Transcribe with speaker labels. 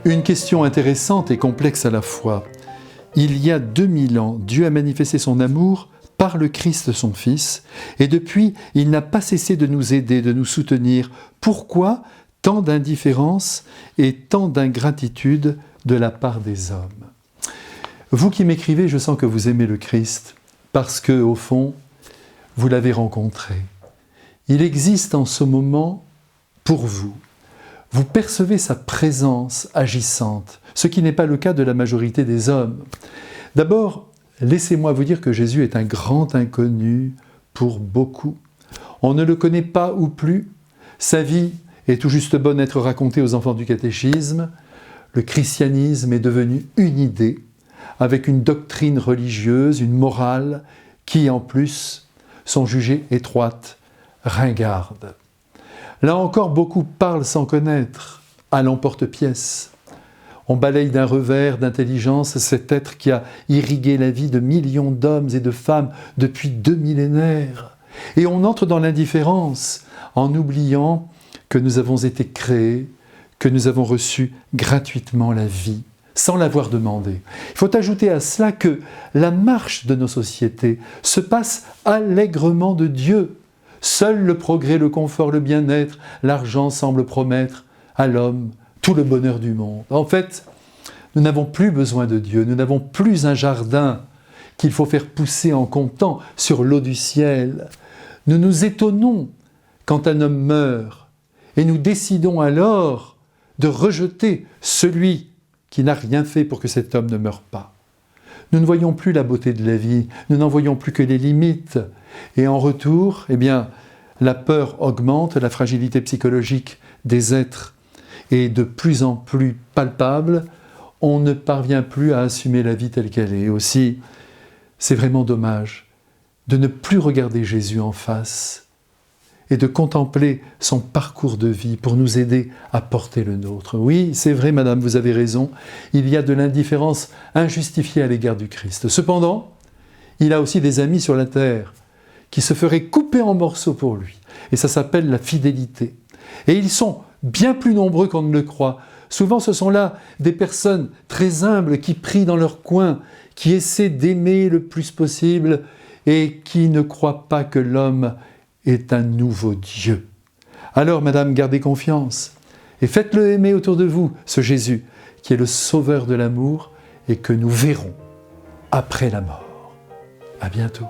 Speaker 1: Une question intéressante et complexe à la fois. Il y a 2000 ans, Dieu a manifesté son amour par le Christ son Fils, et depuis, il n'a pas cessé de nous aider, de nous soutenir. Pourquoi tant d'indifférence et tant d'ingratitude de la part des hommes? Vous qui m'écrivez, je sens que vous aimez le Christ, parce que, au fond, vous l'avez rencontré. Il existe en ce moment pour vous. Vous percevez sa présence agissante, ce qui n'est pas le cas de la majorité des hommes. D'abord, laissez-moi vous dire que Jésus est un grand inconnu pour beaucoup. On ne le connaît pas ou plus. Sa vie est tout juste bonne à être racontée aux enfants du catéchisme. Le christianisme est devenu une idée, avec une doctrine religieuse, une morale, qui en plus sont jugées étroites, ringardes. Là encore, beaucoup parlent sans connaître, à l'emporte-pièce. On balaye d'un revers d'intelligence cet être qui a irrigué la vie de millions d'hommes et de femmes depuis 2 millénaires. Et on entre dans l'indifférence en oubliant que nous avons été créés, que nous avons reçu gratuitement la vie, sans l'avoir demandé. Il faut ajouter à cela que la marche de nos sociétés se passe allègrement de Dieu. Seul le progrès, le confort, le bien-être, l'argent semble promettre à l'homme tout le bonheur du monde. En fait, nous n'avons plus besoin de Dieu, nous n'avons plus un jardin qu'il faut faire pousser en comptant sur l'eau du ciel. Nous nous étonnons quand un homme meurt et nous décidons alors de rejeter celui qui n'a rien fait pour que cet homme ne meure pas. Nous ne voyons plus la beauté de la vie, nous n'en voyons plus que les limites. Et en retour, la peur augmente, la fragilité psychologique des êtres est de plus en plus palpable. On ne parvient plus à assumer la vie telle qu'elle est. Aussi, c'est vraiment dommage de ne plus regarder Jésus en face et de contempler son parcours de vie pour nous aider à porter le nôtre. Oui, c'est vrai, madame, vous avez raison, il y a de l'indifférence injustifiée à l'égard du Christ. Cependant, il a aussi des amis sur la terre qui se feraient couper en morceaux pour lui. Et ça s'appelle la fidélité. Et ils sont bien plus nombreux qu'on ne le croit. Souvent, ce sont là des personnes très humbles qui prient dans leur coin, qui essaient d'aimer le plus possible et qui ne croient pas que l'homme est un nouveau Dieu. Alors, madame, gardez confiance et faites-le aimer autour de vous, ce Jésus qui est le sauveur de l'amour et que nous verrons après la mort. À bientôt.